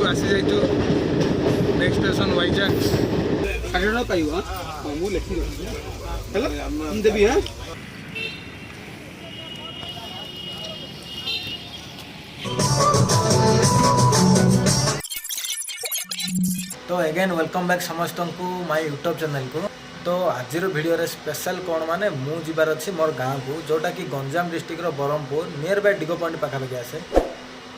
आसी जाइछु next station Vizag साढ़े पाइबा मु लेखि हेलो हम देबी हां तो अगेन वेलकम बैक समस्त को माय यूट्यूब चैनल को। तो आज वीडियो रे स्पेशल कौन माने मु जीवार अच्छी मोर गाँव को जोटा कि Ganjam district Brahmapur near by डिगो पॉइंट पाखापाखि आसे।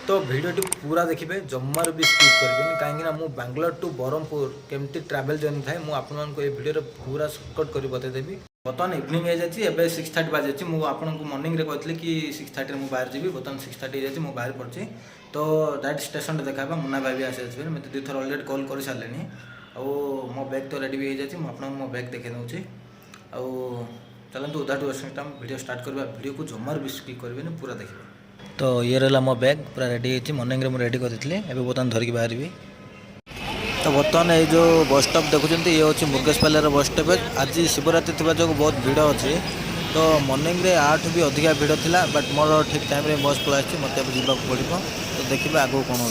तो भिडियोटी पूरा देखिए जमार भी स्किप करेंगे कहीं मु बांग्लोर टू ब्रह्मपुर केमती ट्रैवल जर्नी थाए मुझे आपको ये भिडियो पूरा सर्टकट कर बतईदेवी। बर्तमान इवनिंग हो जाए 6:30 बाजे मुझे आपको मॉर्निंग रे कहती कि 6:30 में बाहर जी बर्तमान 6:30 हो बाहर पड़ी। तो डायरेक्ट स्टेशन देखा मुन्ना भाई भी आसे मत 2 थर अलरेडी कॉल कर सारे मो बैग तो रेडी भी हो जाए मुझे मो बैग देखे दूसरी चलते उदा टू वीडियो स्टार्ट करवा। वीडियो को जमार भी स्किप करेंगे पूरा देखिए। तो ये रहा मो बैग पूरा रेडी होती मॉर्निंग रे रेडी करती एवं बर्तमान धरिकी बाहर। तो बर्तमान ये जो बस स्टॉप देखुं ये हूँ मुर्गेशपाल्यर बस स्टॉप। आज शिवरात्रि थी जो बहुत भिड़ अच्छी तो मॉर्निंग रे 8 भी अधिका भिड़ था बट मोर ठीक टाइम रे बस पलाई मत जावाक पड़ो। तो देखिए आगे कौन हो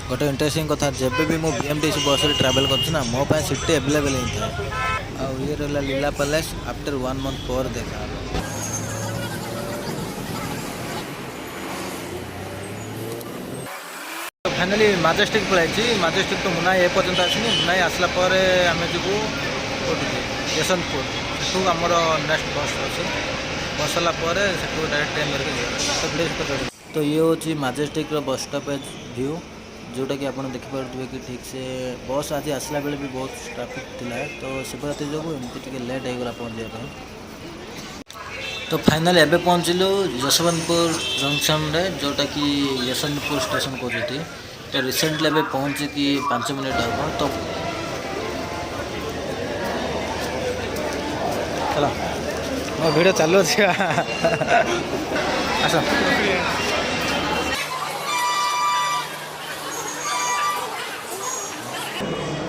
गोटे इंटरेस्टिंग कथा जब भी मुझे बीएमटीसी बस रे ट्रैवल करना मो सीट एवेलेबल ही था। ये रहा लीला पैलेस आफ्टर 1 मंथ पर देखा। फाइनाली मजेस्टिक पलाई मजेस्टिक तो मुना ए पर्यंत आसनी मुना आसला आम जीवु यशवंतपुर से आमर नेक्स्ट बस अच्छे बस सारापर से डायरेक्ट ट्रेन धरिक। तो ये हूँ मजेस्टिक बस स्टॉपेज व्यू जोटा कि आप देखिपे कि ठीक से बस आज आसला बेले भी बहुत ट्रैफिक थिला तो शिवरात्रि जो एमती लेट होगला पहुँचा। तो फाइनाली एबे पहुँचलु यशवंतपुर जंक्शन रे जोटा कि यशवंतपुर स्टेशन कहते। तो रिसेंटली एबे पहुँची कि 5 मिनट हम। तो चलो मो वीडियो चालू अच्छे आस।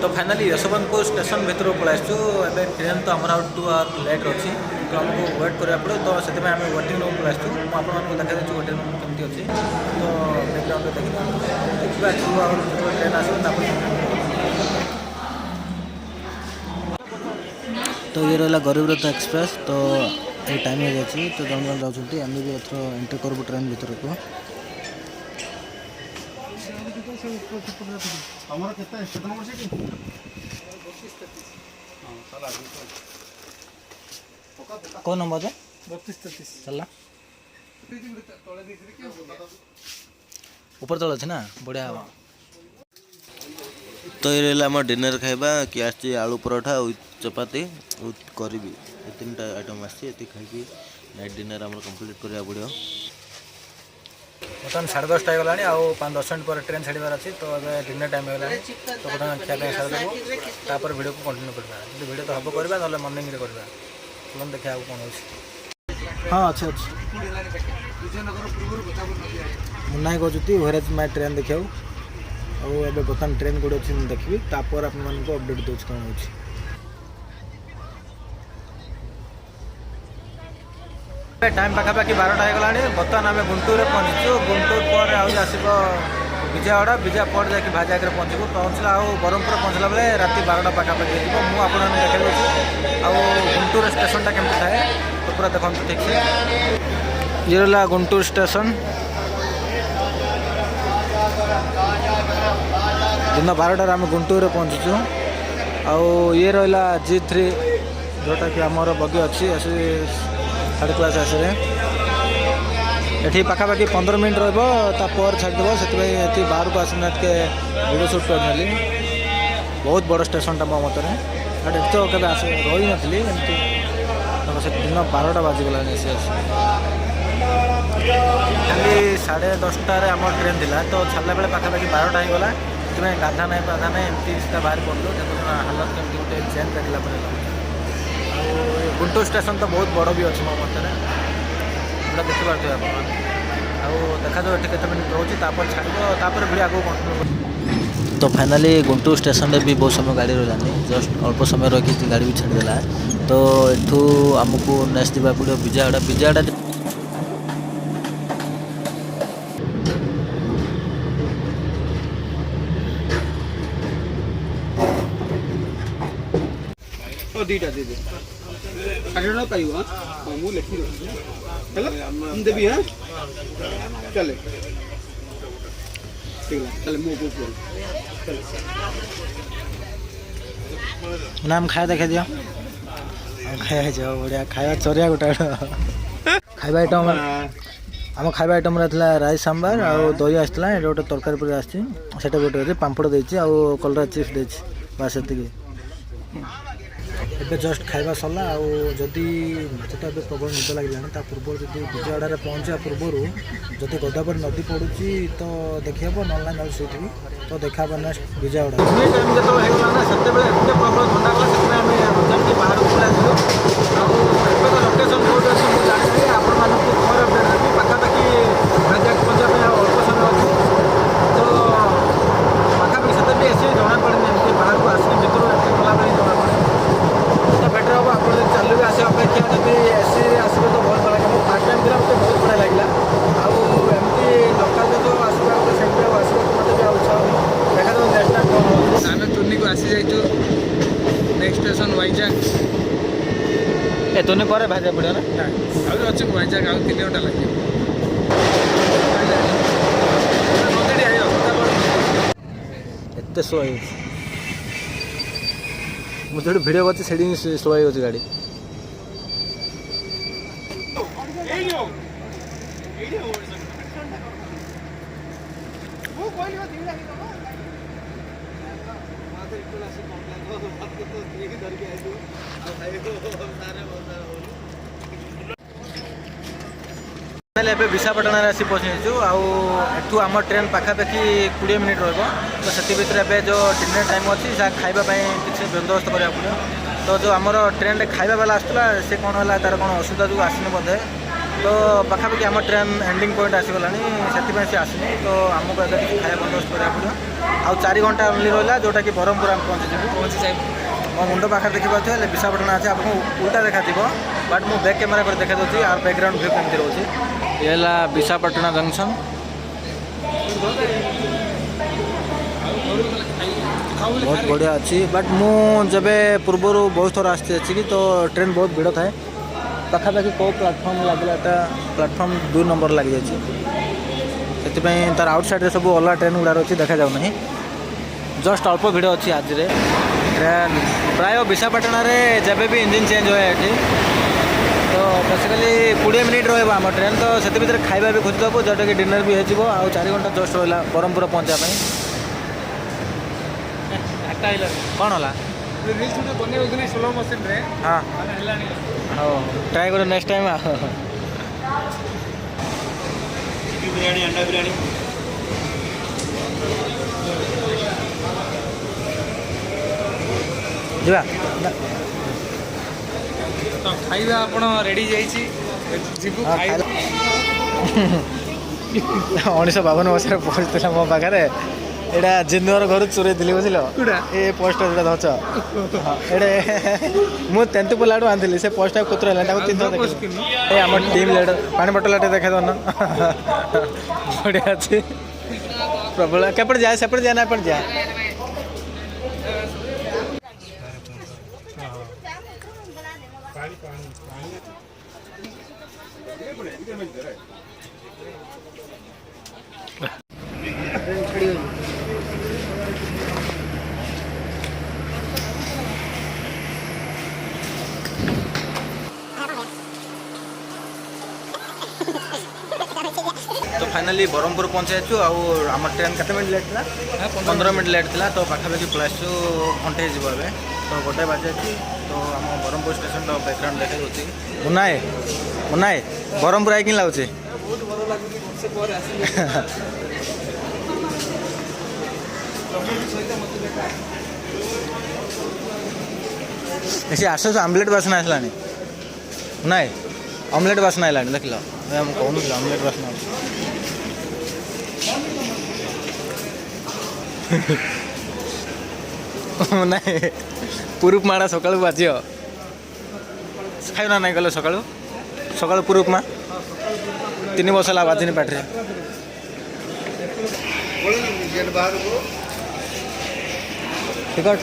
तो फाइनाली यशवंतपुर स्टेशन भर पलैसु ए ट्रेन तो आम 2 आवर लेट अच्छी तो आमको वेट करा पड़े। तो से आम वेटिंग रूम पलैसु मुझे देखा देती वेटिंग रूम केमती अच्छी तो बैकग्राउंड देखा देखा 2 आवर ट्रेन आस। तो ये रहा गरीब रथ एक्सप्रेस। तो ये टाइम हो जाए तो जन जन जाऊँगी आम भी एथर एंट्री करूँ ट्रेन भर को। कौन नंबर है 32-33 चला ऊपर तल अच्छे ना बढ़िया हम। तो ये रहा आम डिनर खाइबा कि आसी आलू पराठा विथ चपाती विथ करी भी 3टा आइटम आसी खाई नाइट डिनर आम कंप्लीट करा पड़ो। बर्तमान 10:30 होगा आउ 5-10 मिनट पर ट्रेन छाड़बार अच्छी तो अभी डिनर टाइम होगा तो बर्तमान खिया सारे वीडियो को कंटिन्यू करवा वीडियो तो हम करवा ना मॉर्निंग रे करवा चलो देखा कौन हो। हाँ अच्छे अच्छे मुन्ना कहती वेरेज माय ट्रेन देखा और बर्तमान ट्रेन कौट अच्छी देखी तापर आपको अपडेट दूसरी कौन हो। टाइम पाखापाखि 12टा होगा बर्तमान आम गुंटूर पहुँचु गुंटूर पर आसब विजयवाड़ा विजयवाड़ जाकि भाजा आगे पहुँचू पहुँचला ब्रह्मपुर पहुँचला बेले राति 12टा पाखापाखि हो मुझे देखा दूसरी गुंटूर स्टेशन केमती थाए तो पूरा देखो ठीक से। ये रहा गुंटूर स्टेशन दिन 12टार आम गुंटूर पहुँचुँ। ये रहा G3 जोटा कि आमर बगी अच्छी आसी 3rd क्लास आसे ये पाखापाखि 15 मिनट रही छाड़देव से बाहर को आसना टे वीडियो शूट करनी बहुत बड़ स्टेशन मो मत बट एत के रही नी एमती से दिन 12टा बाजिगला खाली 10:30 आम ट्रेन थी तो छाड़ा बेले पाखापाखि 12टा होगा से गाधा ना पाधा ना एमती बाहर पड़ो देखो हालत केमती गोटे चेंज देखला गुंटूर स्टेशन तो बहुत बड़ भी अच्छे मो मत पूरा देखिपे आप देखा ये के मिनट रोचे छाड़ भिड़ आगे कंटिन्यू। तो फाइनाली गुंटूर स्टेशन में भी बहुत समय गाड़ी रही जस्ट अल्प समय रखी गाड़ी भी छाड़देला। तो एठू आमको नेक्स्ट जावाक पड़ो विजयवाड़ा। दीटा दे दे 60 टका पाइबो हां हां मु लिखि रखि हैला हम देबी हां चले ठीक है चले मु को चल नाम खाया देखा दियो खाया जाओ बढ़िया खाया चोरिया गोटा खाଇବା आइटम आम खाଇବା आइटम रहा राइस सांबार आ दही आसला ये गोटे तरकारी पर आसी गोटे पापड़ देती आउ कलरा चिप्स देती बास एतिकी ଏବେ ଜଷ୍ଟ ଖାଇବା ସରିଲା ଆଉ ଯଦି ମୋତେ ତ ଏବେ ପ୍ରବଳ ନିଦ ଲାଗିଲାଣି ତା ପୂର୍ବରୁ ଯଦି ବିଜୟୱାଡ଼ାରେ ପହଞ୍ଚିବା ପୂର୍ବରୁ ଯଦି ଗୋଦାବରୀ ନଦୀ ପଡ଼ୁଛି ତ ଦେଖିହେବ ନହେଲେ ନହେଲେ ସେଇଠି ତ ଦେଖା ହେବା ନେକ୍ସଟ ବିଜୟୱାଡ଼ା ଟାଇମ୍ ଯେତେବେଳେ ହେଇଗଲା ନା ସେତେବେଳେ ଏତେ ପ୍ରବଳ ଥଣ୍ଡା ଗଲା ସେଥିପାଇଁ ଆମେ ଯେମିତି ବାହାରକୁ ପଳେଇ ଆସିଲୁ ଆଉ ଏବେ ତ ଲୋକେସନ୍ କେଉଁଠି ଅଛି ମୁଁ ଜାଣିଛି ଆପଣମାନଙ୍କୁ ଖବର ଅପଡ଼େଟ୍ ଦେବି ପାଖାପାଖି ଭାଇଜାକ୍ ପହଞ୍ଚିବା ପାଇଁ ଆଉ ଅଳ୍ପ ସମୟ ଅଛି ତ ପାଖାପାଖି ସେତେ ବି ଏସି ଜଣାପଡ଼େନି ଏମିତି ବାହାରକୁ ଆସିକି ଭିତରୁ ଏମିତି ଗଲାବେଳେ ଜଣାପଡ଼େ तो बेटर हम आप चालू भी आसे अपेक्षा जब एसी आसवे तो बहुत बड़ा लगे फास्ट टाइम दिला मत बहुत बड़ा लगे आमती लोकल जो आसवा से आसवा मत भी अच्छा देखा तो नेक्स्ट टाइम कौन आम तुर्नी को आसी जाइए नेक्स्ट स्टेशन वाइजाग ए तुनी पर भाजा पड़ो ना आउे अच्छे वाइजाग आउ 3 घंटा लगे एत शो मुझे जो भिड अच्छे से शो हो गाड़ी ଏବେ ବିଶାଖାପାଟଣାରେ ଆସି ପହଞ୍ଚିଛୁ ଆଉ ଏଠୁ ଆମ ଟ୍ରେନ୍ ପାଖାପାଖି 20 ମିନିଟ୍ ରହିବ ତ ସେଥି ଭିତରେ ଏବେ ଯେଉଁ ଡିନର ଟାଇମ୍ ଅଛି ଯାହା ଖାଇବା ପାଇଁ କିଛି ବନ୍ଦୋବସ୍ତ କରିବାକୁ ପଡ଼ିବ ତ ଯେଉଁ ଆମର ଟ୍ରେନ୍ରେ ଖାଇବା ବାଲା ଆସୁଥିଲା ସେ କ'ଣ ହେଲା ତାର କ'ଣ ଅସୁବିଧା ଯୋଗୁଁ ଆସିନି ବୋଧେ ତ ପାଖାପାଖି ଆମ ଟ୍ରେନ୍ ଏଣ୍ଡିଂ ପଏଣ୍ଟ ଆସିଗଲାଣି ସେଥିପାଇଁ ସେ ଆସିନି ତ ଆମକୁ ଏବେ କିଛି ଖାଇବା ବନ୍ଦୋବସ୍ତ କରିବାକୁ ପଡ଼ିବ ଆଉ 4 ଘଣ୍ଟା ଓନ୍ଲି ରହିଲା ଯେଉଁଟାକି ବ୍ରହ୍ମପୁର ଆମେ ପହଞ୍ଚିଯିବୁ ମୋ ମୁଣ୍ଡ ପାଖରେ ଦେଖିପାରୁଥିବେ ହେଲେ ବିଶାଖାପାଟଣା ଅଛି ଆପଣଙ୍କୁ ଉଲ୍ଟା ଦେଖାଯିବ ବଟ୍ ମୁଁ ବ୍ୟାକ୍ କ୍ୟାମେରା କରି ଦେଖାଇ ଦେଉଛି ଆଉ ବ୍ୟାକ୍ଗ୍ରାଉଣ୍ଡ ଭ୍ୟୁ କେମିତି ରହୁଛି ये है विशाखापाटना जंक्शन बहुत बढ़िया अच्छी बट मु जब पूर्वर बहुत थोड़ा आसती कि तो ट्रेन बहुत भिड़ थाए पाखापाखि कौ प्लाटफर्म लगे प्लाटफर्म 2 नंबर लग जाए तार आउट साइड सब अलग ट्रेन गुड़ा अच्छी देखा जाऊना जस्ट अल्प भिड़ अच्छी आज ट्रेन प्राय विशाखापाटना जब भी इंजिन चेंज हुए ये तो बेसिकली 20 मिनिट रहा आम ट्रेन तो से भीतर खाଇବା भी खोजदेबू जोटा कि डिनर भी हो 4 घंटा जस्ट रहा ब्रह्मपुर पहुँचापी कौन है हाँ हाँ ट्राए कर नेक्स्ट टाइम बिरयानी अंडा बिरयानी जा तो खाइबा आपण रेडी जाइछि जीवु खाइबा 1952 मसीह पहुँचला मो पाखे एटा जिन्दर घर चोरी थी बुझल ये पोस्टर जो धच एटे मुझे 10th पढ़ाठू आनी से पोस्ट कुतर है 300 देखिए आम टीम लीडर पानी बोतल देखा दन बढ़िया अच्छी प्रबल केपट जाए सेपट जाए ना एपट जाए तो फाइनाली ब्रह्मपुर पहुँचाइछु आम ट्रेन केते मिनट लेट था 15 मिनट लेट था तो पाखापाखि पलाइछु घंटे जीव ए तो गोटे बाजे तो आम ब्रह्मपुर स्टेशन तो बैकग्राउंड देखा जाऊँगी मुनाए मुनाए ब्रह्मपुर आई कि लगुचे आस आमलेट बासना आसला नाए ऑमलेट बासना है देख लो कहूँ ऑमलेट बासना ना पुरुप माड़ा सका बाजी खाई ना नहीं कल सका सका पुरुप मा 3 वर्ष है बाजिनी पाटे टिकट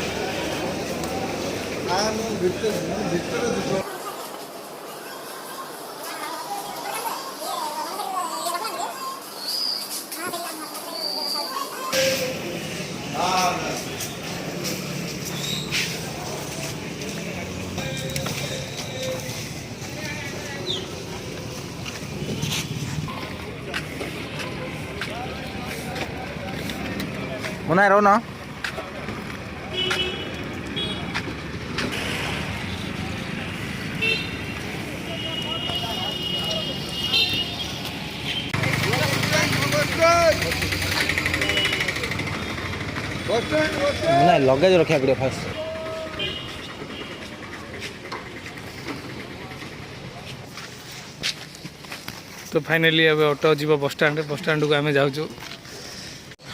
मुना रहो ना मुना लगेज रखा पड़े फास्ट तो फाइनाली अब ऑटो जीव बस स्टैंड को आम जाऊँ।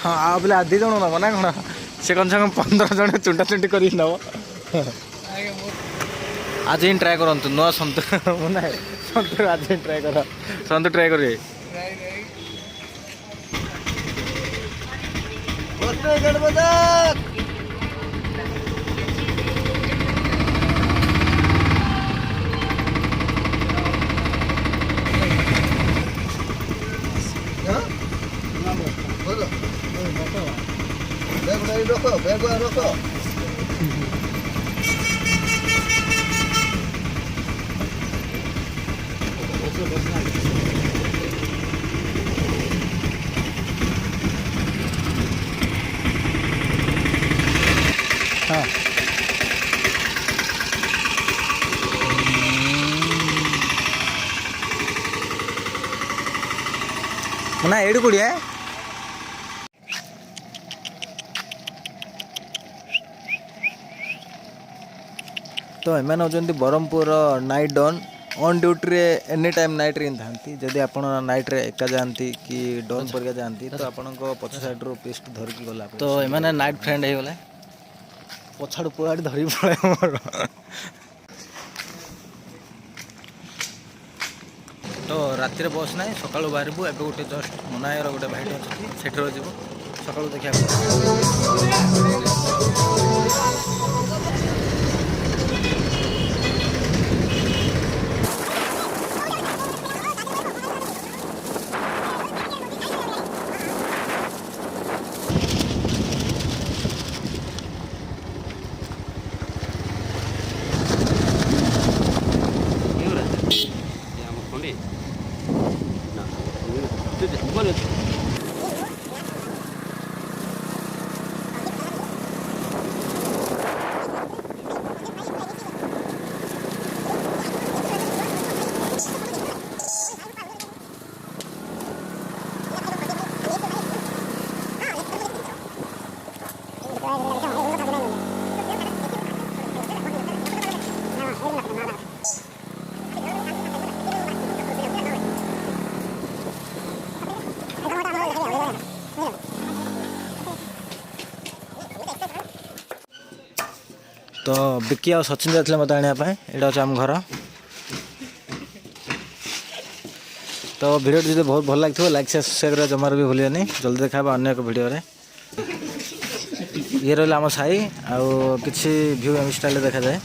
हाँ आ बोले आधी जन नब ना कौन से कम से कम 15 जन चुंटा चुंटी कर नब आज ही ट्राए करूँ नुआ सन्तु मुना सन्तु आज ही ट्राए कर सन्तु ट्राए करिए हाँ मुना एडु कुड़िया तो एम होती Brahmapur night don on duty any time night रे था जदि आप नाइट रे एका जाती कि डॉन पर जाती तो आपण पछ साइड रो पिस्ट धरिकी गला तो एम नाइट फ्रेंड हो गला पछाड़ पुआड़ी धरी पड़े मोर तो रातिर बस ना सका बाहर एवं गोटे जस्ट मुनायर गोटे भाईट अच्छी सेठर जीव सका देखा तो बिक्की आ सचिन जाते मत आने यहाँ अच्छे आम घर तो वीडियो जो बहुत भल लगे लाइक शेयर करा जमार भी भूलिए जल्दी देखा अन्य एक वीडियो रे ये रहा आम साई आउ कि व्यू एम स्टाइल देखा जाए।